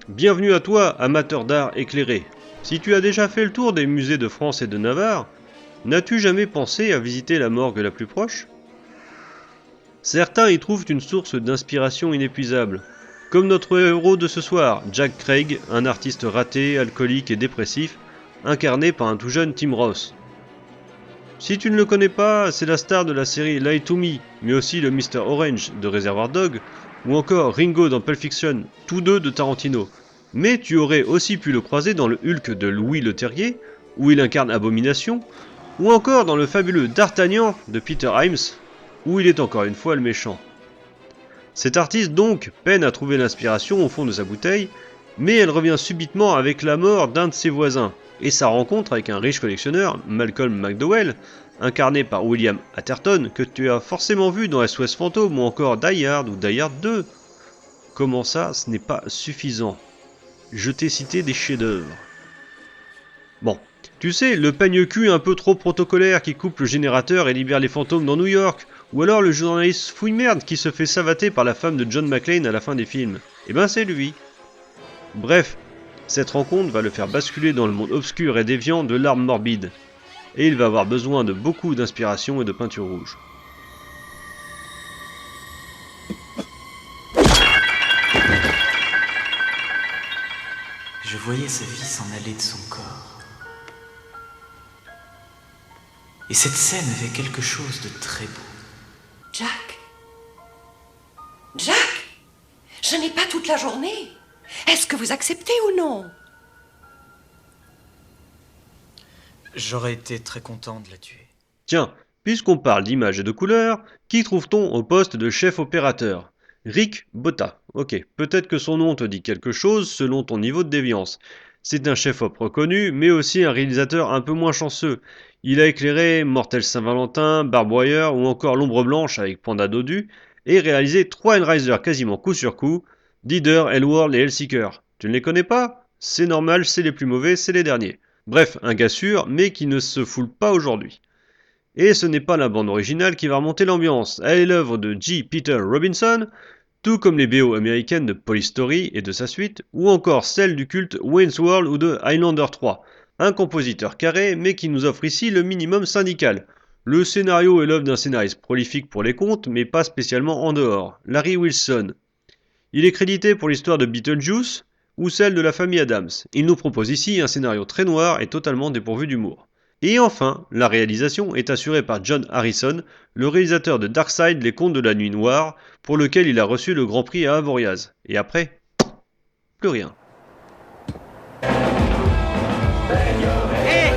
Bienvenue à toi, amateur d'art éclairé. Si tu as déjà fait le tour des musées de France et de Navarre, n'as-tu jamais pensé à visiter la morgue la plus proche? Certains y trouvent une source d'inspiration inépuisable, comme notre héros de ce soir, Jack Craig, un artiste raté, alcoolique et dépressif, incarné par un tout jeune Tim Roth. Si tu ne le connais pas, c'est la star de la série Lie to Me, mais aussi le Mr. Orange de Reservoir Dog, ou encore Ringo dans Pulp Fiction, tous deux de Tarantino. Mais tu aurais aussi pu le croiser dans le Hulk de Louis Leterrier, où il incarne Abomination, ou encore dans le fabuleux D'Artagnan de Peter Hyams, où il est encore une fois le méchant. Cet artiste donc peine à trouver l'inspiration au fond de sa bouteille, mais elle revient subitement avec la mort d'un de ses voisins, et sa rencontre avec un riche collectionneur, Malcolm McDowell, incarné par William Atherton, que tu as forcément vu dans SOS Fantôme ou encore Die Hard ou Die Hard 2. Comment ça, ce n'est pas suffisant? Je t'ai cité des chefs-d'œuvre. Bon, tu sais, le peigne-cul un peu trop protocolaire qui coupe le générateur et libère les fantômes dans New York, ou alors le journaliste fouille-merde qui se fait savater par la femme de John McClane à la fin des films. Eh ben c'est lui. Bref, cette rencontre va le faire basculer dans le monde obscur et déviant de l'arme morbide, et il va avoir besoin de beaucoup d'inspiration et de peinture rouge. Je voyais sa vie s'en aller de son corps. Et cette scène avait quelque chose de très beau. Jack? Jack? Je n'ai pas toute la journée. Est-ce que vous acceptez ou non? J'aurais été très content de la tuer. Tiens, puisqu'on parle d'images et de couleurs, qui trouve-t-on au poste de chef opérateur? Rick Botta. Ok, peut-être que son nom te dit quelque chose selon ton niveau de déviance. C'est un chef-op reconnu, mais aussi un réalisateur un peu moins chanceux. Il a éclairé Mortel Saint-Valentin, Barbwire ou encore L'Ombre Blanche avec Panda Dodu, et réalisé 3 Hellraiser quasiment coup sur coup, Leader, Hellworld et Hellseeker. Tu ne les connais pas? C'est normal, c'est les plus mauvais, c'est les derniers. Bref, un gars sûr, mais qui ne se foule pas aujourd'hui. Et ce n'est pas la bande originale qui va remonter l'ambiance, elle est l'œuvre de J. Peter Robinson, tout comme les BO américaines de Police Story et de sa suite, ou encore celle du culte Wayne's World ou de Highlander 3, un compositeur carré mais qui nous offre ici le minimum syndical. Le scénario est l'œuvre d'un scénariste prolifique pour les contes, mais pas spécialement en dehors, Larry Wilson. Il est crédité pour l'histoire de Beetlejuice ou celle de la famille Adams. Il nous propose ici un scénario très noir et totalement dépourvu d'humour. Et enfin, la réalisation est assurée par John Harrison, le réalisateur de Darkseid, Les Contes de la Nuit Noire, pour lequel il a reçu le Grand Prix à Avoriaz. Et après, plus rien. Hé!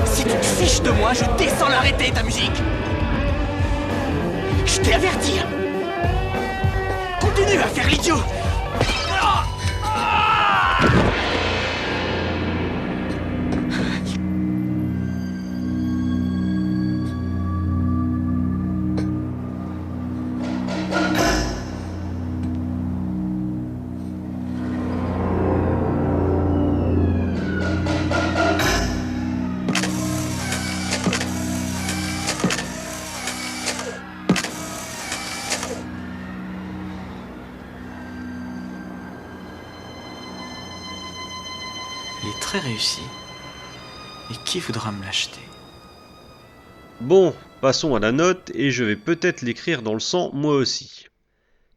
Si tu te fiches de moi, je descends l'arrêter ta musique! Je t'ai averti! Continue à faire l'idiot! Il est très réussi. Et qui voudra me l'acheter? Bon, passons à la note, et je vais peut-être l'écrire dans le sang moi aussi.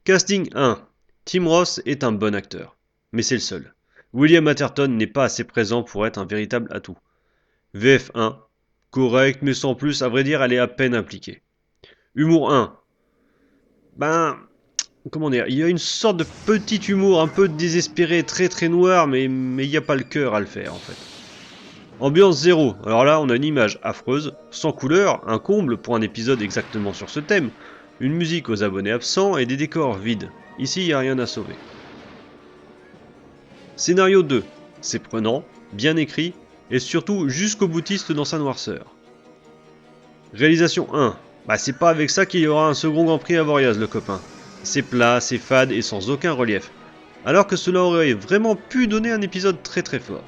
Casting 1. Tim Roth est un bon acteur, mais c'est le seul. William Atherton n'est pas assez présent pour être un véritable atout. VF 1. Correct, mais sans plus, à vrai dire, elle est à peine impliquée. Humour 1. Ben, comment dire, il y a une sorte de petit humour un peu désespéré, très très noir, mais il n'y a pas le cœur à le faire en fait. Ambiance 0, alors là on a une image affreuse, sans couleur, un comble pour un épisode exactement sur ce thème, une musique aux abonnés absents et des décors vides. Ici il n'y a rien à sauver. Scénario 2, c'est prenant, bien écrit, et surtout jusqu'au boutiste dans sa noirceur. Réalisation 1, bah c'est pas avec ça qu'il y aura un second Grand Prix à Avoriaz le copain. C'est plat, c'est fade et sans aucun relief. Alors que cela aurait vraiment pu donner un épisode très très fort.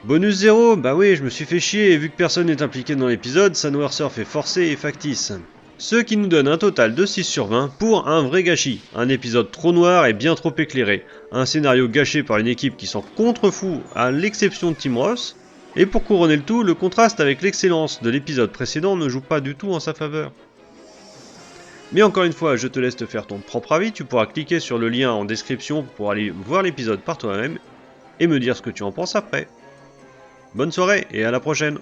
Bonus 0, bah oui, je me suis fait chier et vu que personne n'est impliqué dans l'épisode, sa noirceur fait forcer et factice. Ce qui nous donne un total de 6 sur 20 pour un vrai gâchis. Un épisode trop noir et bien trop éclairé. Un scénario gâché par une équipe qui s'en contrefou à l'exception de Tim Ross. Et pour couronner le tout, le contraste avec l'excellence de l'épisode précédent ne joue pas du tout en sa faveur. Mais encore une fois, je te laisse te faire ton propre avis, tu pourras cliquer sur le lien en description pour aller voir l'épisode par toi-même et me dire ce que tu en penses après. Bonne soirée et à la prochaine!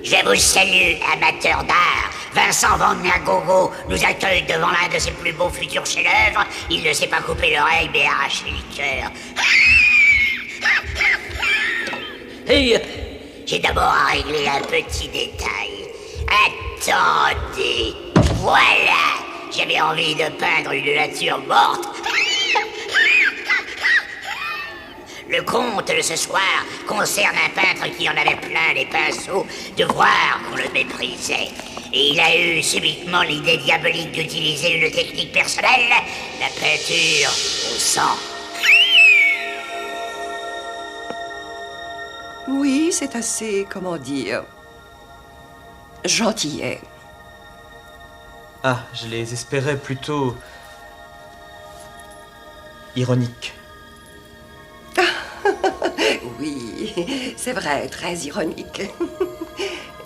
Je vous salue, amateurs d'art. Vincent Van Gogo nous accueille devant l'un de ses plus beaux futurs chefs-d'œuvre. Il ne s'est pas coupé l'oreille, mais arraché le cœur. J'ai d'abord à régler un petit détail. Attendez, voilà. J'avais envie de peindre une nature morte. Le conte de ce soir concerne un peintre qui en avait plein les pinceaux de voir qu'on le méprisait. Et il a eu subitement l'idée diabolique d'utiliser une technique personnelle, la peinture au sang. Oui, c'est assez, comment dire, gentillet. Ah, je les espérais plutôt... ironiques. Oui, c'est vrai, très ironique.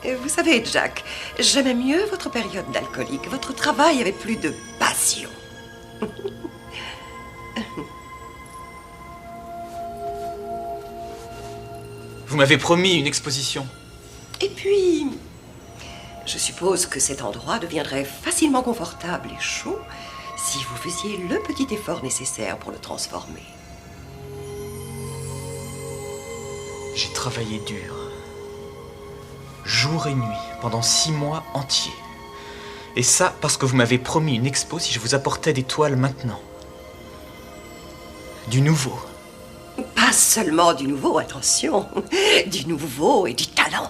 Vous savez, Jack, j'aimais mieux votre période d'alcoolique. Votre travail avait plus de passion. Vous m'avez promis une exposition. Et puis, je suppose que cet endroit deviendrait facilement confortable et chaud si vous faisiez le petit effort nécessaire pour le transformer. J'ai travaillé dur. Jour et nuit, pendant 6 mois entiers. Et ça, parce que vous m'avez promis une expo si je vous apportais des toiles maintenant. Du nouveau. Pas seulement du nouveau, attention. Du nouveau et du talent.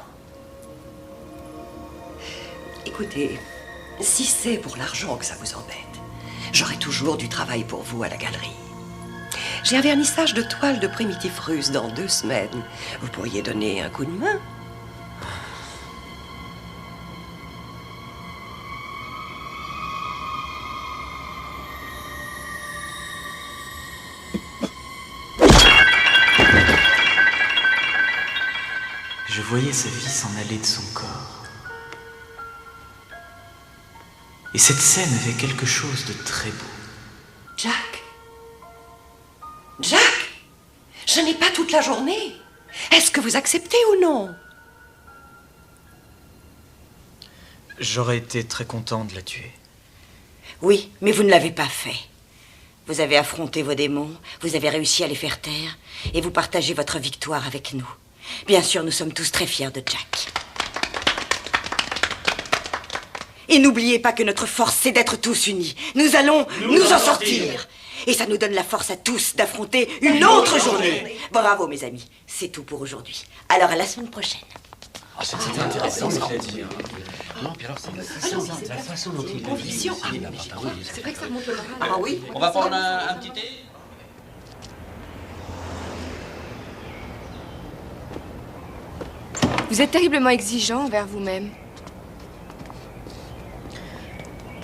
Écoutez, si c'est pour l'argent que ça vous embête, j'aurai toujours du travail pour vous à la galerie. J'ai un vernissage de toiles de primitifs russes dans 2 semaines. Vous pourriez donner un coup de main. Je voyais sa vie s'en aller de son corps. Et cette scène avait quelque chose de très beau. Jack? Jack? Je n'ai pas toute la journée. Est-ce que vous acceptez ou non? J'aurais été très content de la tuer. Oui, mais vous ne l'avez pas fait. Vous avez affronté vos démons, vous avez réussi à les faire taire, et vous partagez votre victoire avec nous. Bien sûr, nous sommes tous très fiers de Jack. Et n'oubliez pas que notre force, c'est d'être tous unis. Nous allons nous en sortir. Et ça nous donne la force à tous d'affronter une autre journée. Bravo, mes amis. C'est tout pour aujourd'hui. Alors, à la semaine prochaine. C'était intéressant ce qu'il a dit. Non, puis alors, c'est la façon dont il le dit. C'est vrai que ça remonte le moral. Ah oui. On va prendre un petit thé. Vous êtes terriblement exigeant envers vous-même.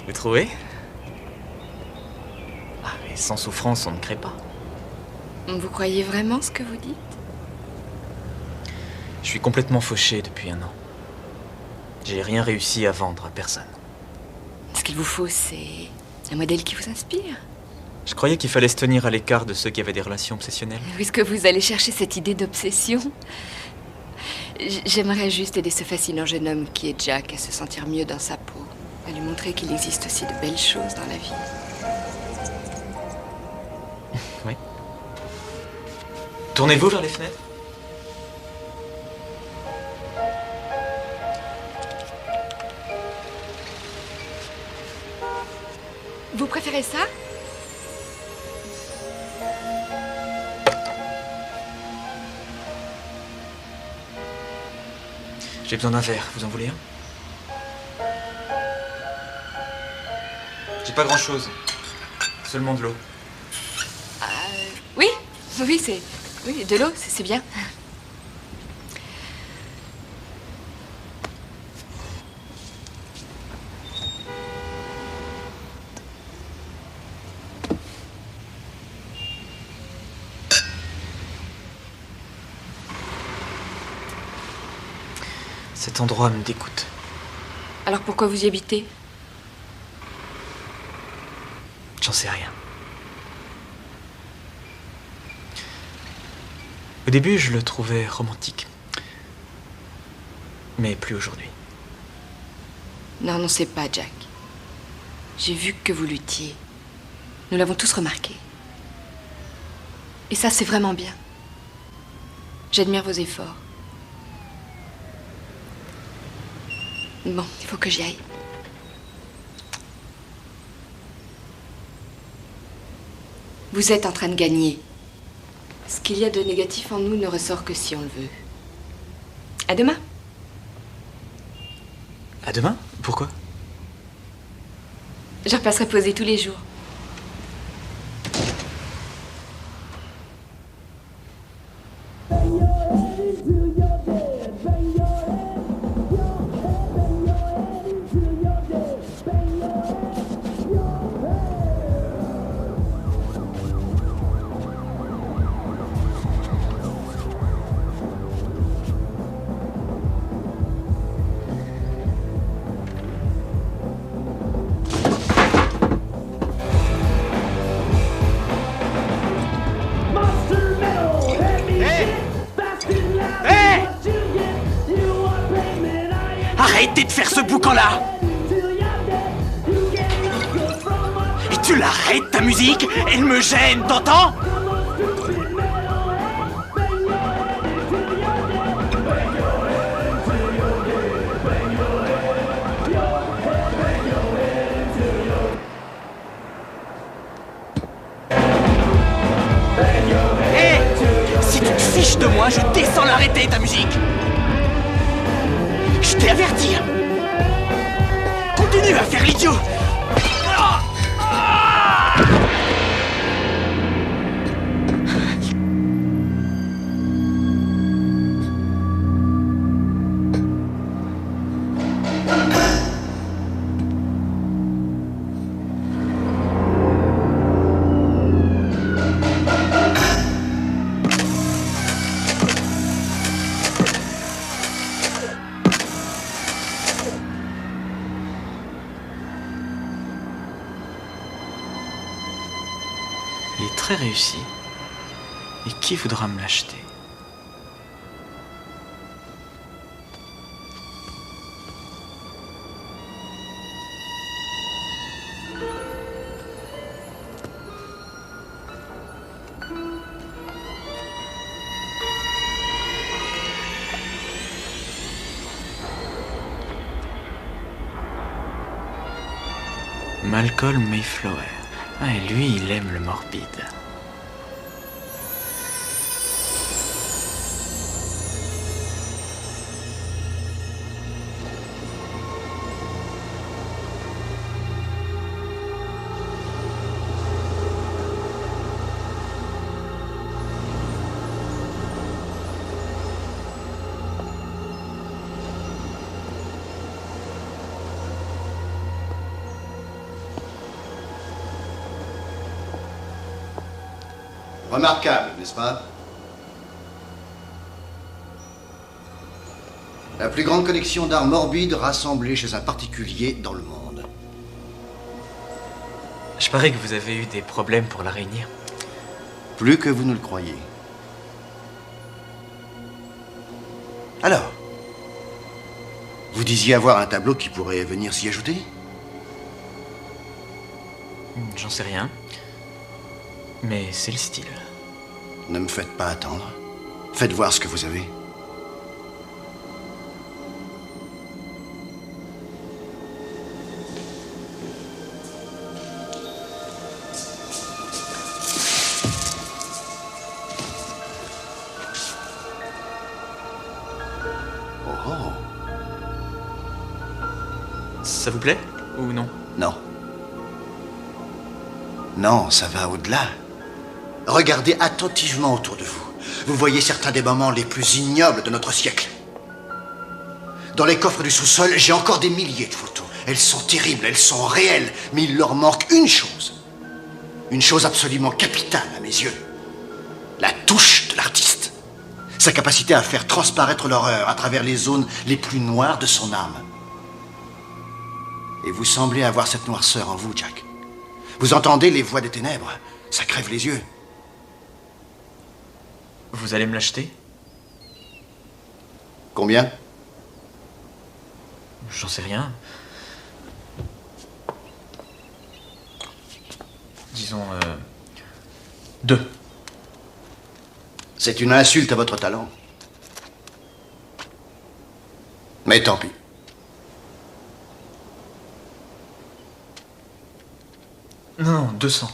Vous trouvez? Ah, mais sans souffrance, on ne crée pas. Vous croyez vraiment ce que vous dites? Je suis complètement fauché depuis 1 an. J'ai rien réussi à vendre à personne. Ce qu'il vous faut, c'est un modèle qui vous inspire. Je croyais qu'il fallait se tenir à l'écart de ceux qui avaient des relations obsessionnelles. Où est-ce que vous allez chercher cette idée d'obsession? J'aimerais juste aider ce fascinant jeune homme qui est Jack à se sentir mieux dans sa peau, à lui montrer qu'il existe aussi de belles choses dans la vie. Oui. Tournez-vous vers les fenêtres. Vous préférez ça? J'ai besoin d'un verre, vous en voulez un? J'ai pas grand-chose. Seulement de l'eau. Oui, oui, c'est... Oui, de l'eau, c'est bien. Cet endroit me dégoûte. Alors pourquoi vous y habitez? J'en sais rien. Au début, je le trouvais romantique. Mais plus aujourd'hui. Ne renoncez pas, Jack. J'ai vu que vous luttiez. Nous l'avons tous remarqué. Et ça, c'est vraiment bien. J'admire vos efforts. Bon, il faut que j'y aille. Vous êtes en train de gagner. Ce qu'il y a de négatif en nous ne ressort que si on le veut. À demain. À demain? Pourquoi? Je repasserai poser tous les jours. Arrêtez de faire ce boucan-là! Et tu l'arrêtes, ta musique? Elle me gêne, t'entends? Hé! Si tu te fiches de moi, je descends l'arrêter, ta musique! Je t'ai averti! Continue à faire l'idiot! Il est très réussi. Et qui voudra me l'acheter? Malcolm Mayflower. Ah, et lui, il aime le morbide. Remarquable, n'est-ce pas? La plus grande collection d'art morbide rassemblée chez un particulier dans le monde. Je parie que vous avez eu des problèmes pour la réunir. Plus que vous ne le croyez. Alors, vous disiez avoir un tableau qui pourrait venir s'y ajouter? J'en sais rien. Mais c'est le style. Ne me faites pas attendre. Faites voir ce que vous avez. Ça vous plaît ou non? Non. Non, ça va au-delà. Regardez attentivement autour de vous. Vous voyez certains des moments les plus ignobles de notre siècle. Dans les coffres du sous-sol, j'ai encore des milliers de photos. Elles sont terribles, elles sont réelles, mais il leur manque une chose. Une chose absolument capitale à mes yeux. La touche de l'artiste. Sa capacité à faire transparaître l'horreur à travers les zones les plus noires de son âme. Et vous semblez avoir cette noirceur en vous, Jack. Vous entendez les voix des ténèbres. Ça crève les yeux. Vous allez me l'acheter? Combien? J'en sais rien. Disons... 2. C'est une insulte à votre talent. Mais tant pis. Non, 200.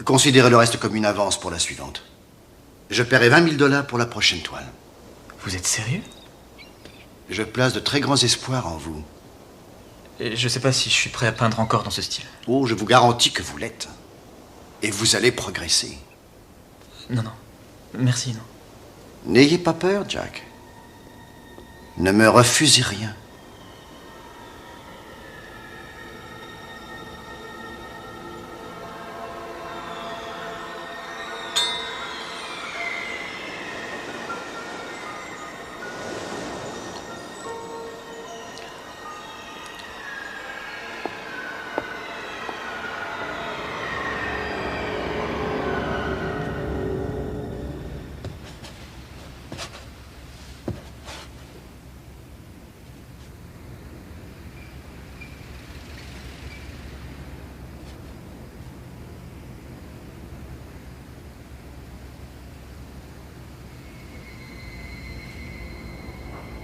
Considérez le reste comme une avance pour la suivante. Je paierai $20 000 pour la prochaine toile. Vous êtes sérieux? Je place de très grands espoirs en vous. Et je sais pas si je suis prêt à peindre encore dans ce style. Oh, je vous garantis que vous l'êtes. Et vous allez progresser. Non, non. Merci, non. N'ayez pas peur, Jack. Ne me refusez rien.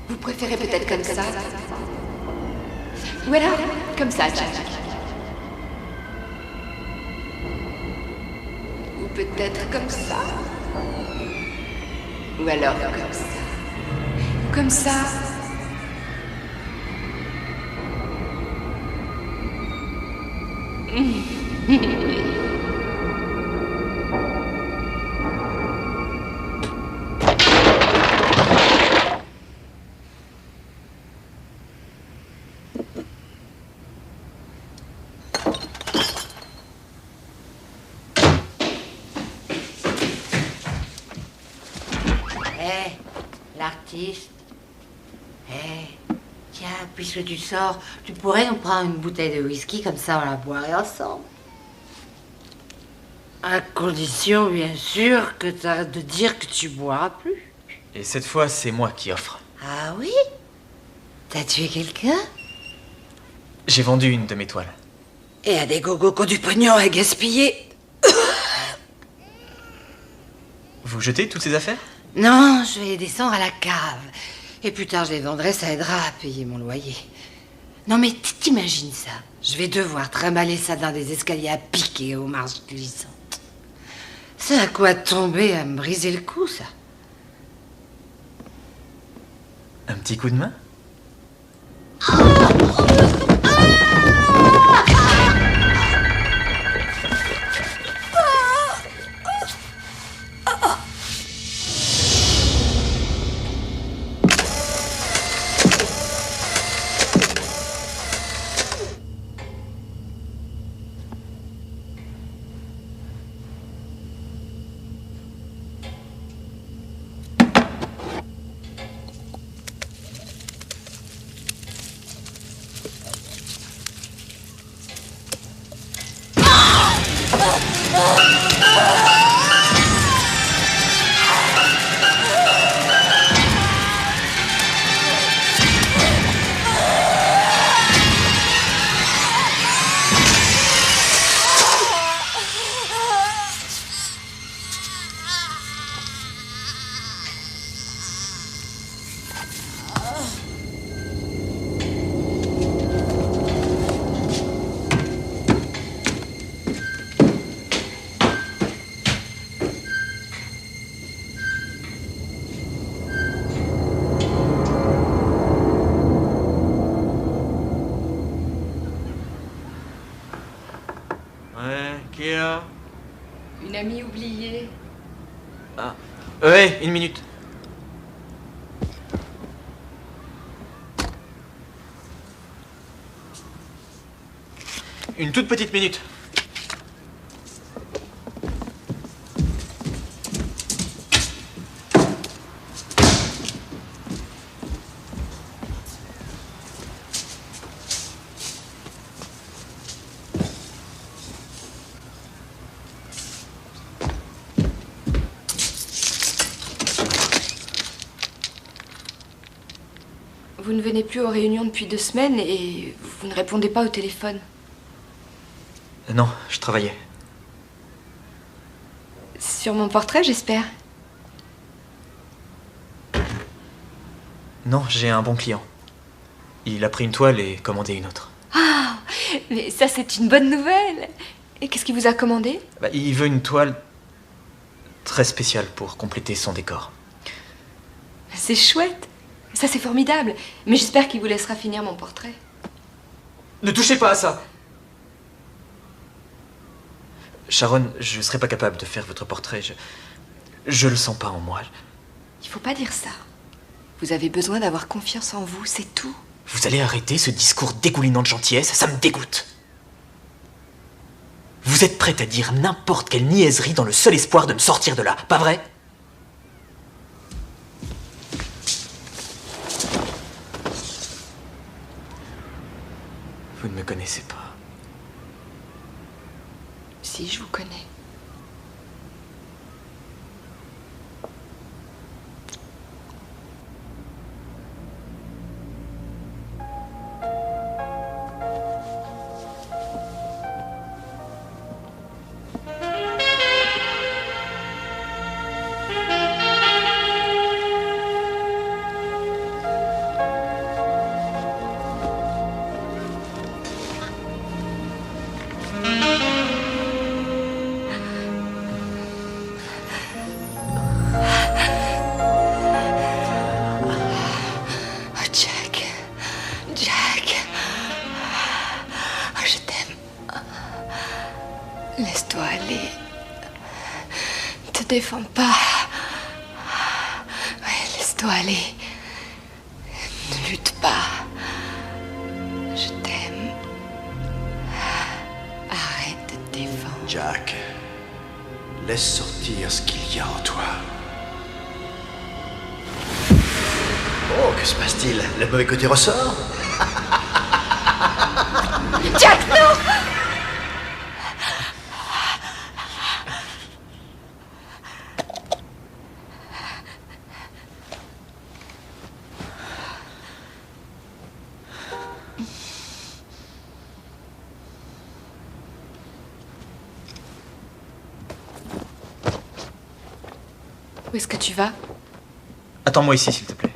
Vous préférez peut-être comme ça? Ou alors, comme ça, Jack. Ou peut-être comme ça. Ou alors comme ça. Comme ça. L'artiste. Tiens, puisque tu sors, tu pourrais nous prendre une bouteille de whisky, comme ça on la boirait ensemble. À condition, bien sûr, que tu arrêtes de dire que tu boiras plus. Et cette fois, c'est moi qui offre. Ah oui? T'as tué quelqu'un? J'ai vendu une de mes toiles. Et à des gogos qui ont du pognon à gaspiller. Vous jetez toutes ces affaires? Non, je vais les descendre à la cave. Et plus tard, je les vendrai, ça aidera à payer mon loyer. Non mais t'imagines ça? Je vais devoir trimballer ça dans des escaliers à piquer aux marches glissantes. C'est à quoi tomber à me briser le cou, ça. Un petit coup de main? Qui est là? Une amie oubliée. Ah. Ouais, une minute. Une toute petite minute. Vous ne venez plus aux réunions depuis 2 semaines et vous ne répondez pas au téléphone. Non, je travaillais. Sur mon portrait, j'espère. Non, j'ai un bon client. Il a pris une toile et commandé une autre. Ah, mais ça c'est une bonne nouvelle. Et qu'est-ce qu'il vous a commandé? Bah, il veut une toile très spéciale pour compléter son décor. C'est chouette. Ça c'est formidable. Mais j'espère qu'il vous laissera finir mon portrait. Ne touchez pas à ça! Sharon, je serais pas capable de faire votre portrait. Je le sens pas en moi. Il faut pas dire ça. Vous avez besoin d'avoir confiance en vous, c'est tout. Vous allez arrêter ce discours dégoulinant de gentillesse, ça me dégoûte. Vous êtes prête à dire n'importe quelle niaiserie dans le seul espoir de me sortir de là, pas vrai? Vous ne me connaissez pas. Si, je vous connais. Laisse-toi aller. Ne te défends pas. Ouais, laisse-toi aller. Ne lutte pas. Je t'aime. Arrête de te défendre. Jack, laisse sortir ce qu'il y a en toi. Oh, que se passe-t-il? Le mauvais côté ressort? Jack, non! Où est-ce que tu vas? Attends-moi ici, s'il te plaît.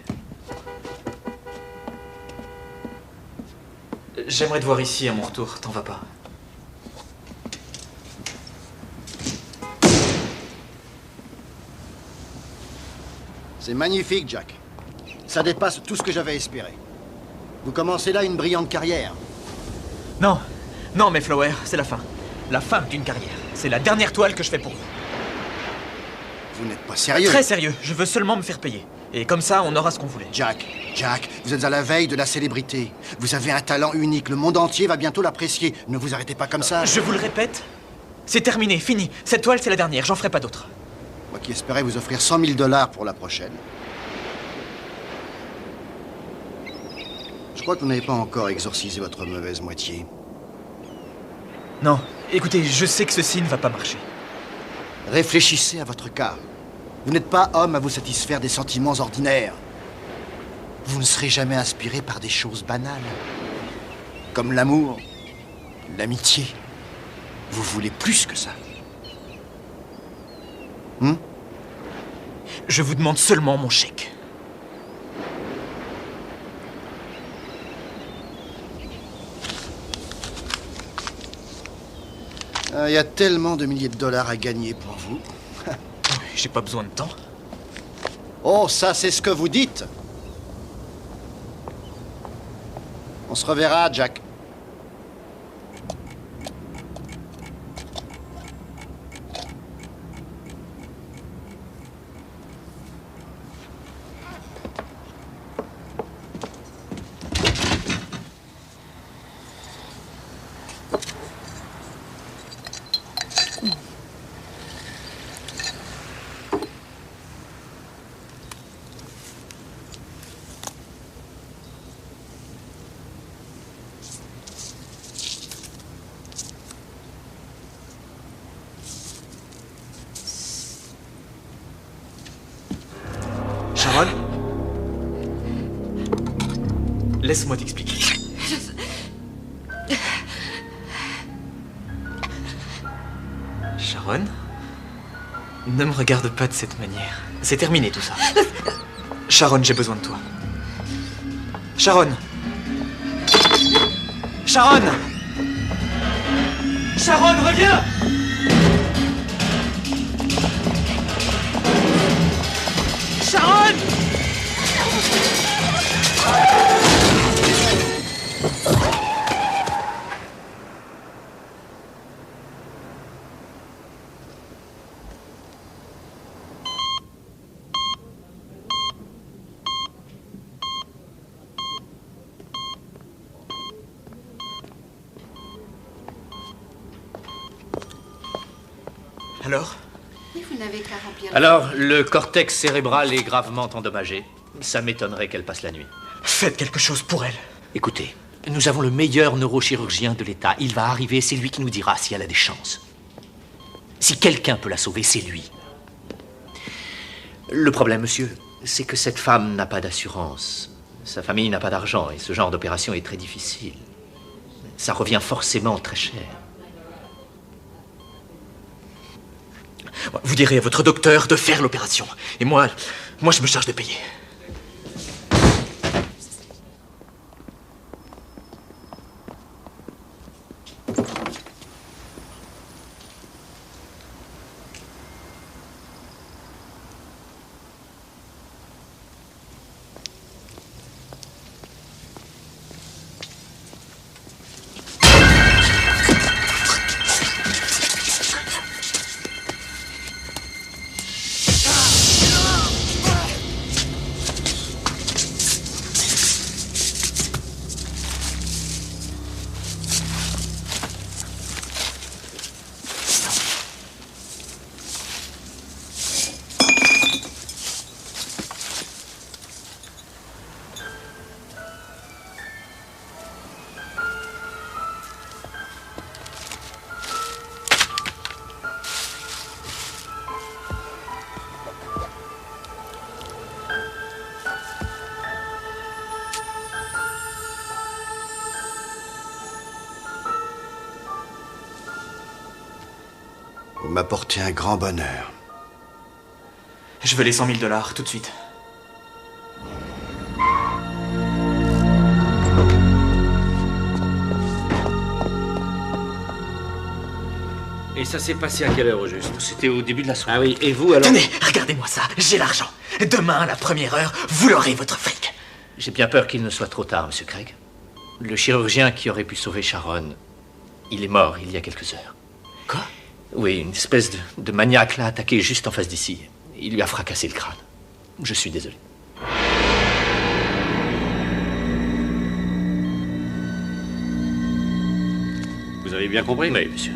J'aimerais te voir ici à mon retour, t'en vas pas. C'est magnifique, Jack. Ça dépasse tout ce que j'avais espéré. Vous commencez là une brillante carrière. Non, non, mais Flower, c'est la fin. La fin d'une carrière. C'est la dernière toile que je fais pour vous. Vous n'êtes pas sérieux? Très sérieux, je veux seulement me faire payer. Et comme ça, on aura ce qu'on voulait. Jack, vous êtes à la veille de la célébrité. Vous avez un talent unique, le monde entier va bientôt l'apprécier. Ne vous arrêtez pas comme ça. Je vous le répète, c'est terminé, fini. Cette toile, c'est la dernière, j'en ferai pas d'autre. Moi qui espérais vous offrir 100 000 $ pour la prochaine. Je crois que vous n'avez pas encore exorcisé votre mauvaise moitié. Non, écoutez, je sais que ceci ne va pas marcher. Réfléchissez à votre cas. Vous n'êtes pas homme à vous satisfaire des sentiments ordinaires. Vous ne serez jamais inspiré par des choses banales. Comme l'amour, l'amitié. Vous voulez plus que ça. Je vous demande seulement mon chèque. Il y a tellement de milliers de dollars à gagner pour vous. J'ai pas besoin de temps. Oh, ça, c'est ce que vous dites. On se reverra, Jack. Sharon? Laisse-moi t'expliquer. Sharon? Ne me regarde pas de cette manière. C'est terminé tout ça. Sharon, j'ai besoin de toi. Sharon! Sharon! Sharon, reviens! Sharon! Alors? Vous n'avez qu'à remplir. Alors, le cortex cérébral est gravement endommagé. Ça m'étonnerait qu'elle passe la nuit. Faites quelque chose pour elle. Écoutez, nous avons le meilleur neurochirurgien de l'État. Il va arriver, c'est lui qui nous dira si elle a des chances. Si quelqu'un peut la sauver, c'est lui. Le problème, monsieur, c'est que cette femme n'a pas d'assurance. Sa famille n'a pas d'argent et ce genre d'opération est très difficile. Ça revient forcément très cher. Vous direz à votre docteur de faire l'opération. Et moi, je me charge de payer. Vous m'apportez un grand bonheur. Je veux les 100 000 $, tout de suite. Et ça s'est passé à quelle heure au juste? C'était au début de la soirée. Ah oui, et vous alors? Tenez, regardez-moi ça, j'ai l'argent. Demain, à la première heure, vous l'aurez, votre fric. J'ai bien peur qu'il ne soit trop tard, monsieur Craig. Le chirurgien qui aurait pu sauver Sharon, il est mort il y a quelques heures. Quoi? Oui, une espèce de maniaque l'a attaqué juste en face d'ici. Il lui a fracassé le crâne. Je suis désolé. Vous avez bien compris? Oui, monsieur.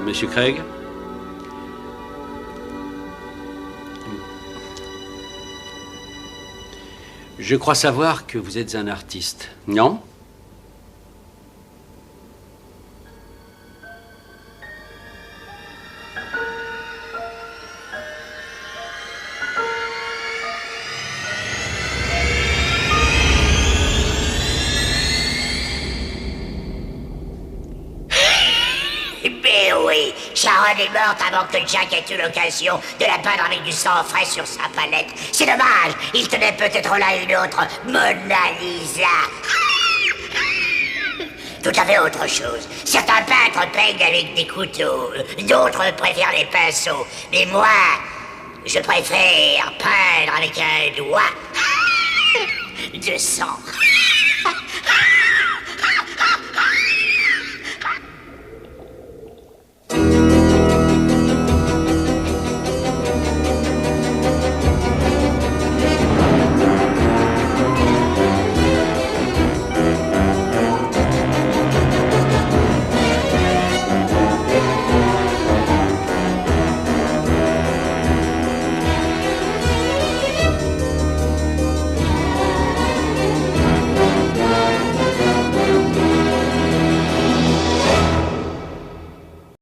Monsieur Craig? Je crois savoir que vous êtes un artiste, non? Mais oui, Sharon est morte avant que Jack ait eu l'occasion de la peindre avec du sang frais sur sa palette. C'est dommage, il tenait peut-être là une autre Mona Lisa. Tout à fait autre chose. Certains peintres peignent avec des couteaux, d'autres préfèrent les pinceaux. Mais moi, je préfère peindre avec un doigt de sang.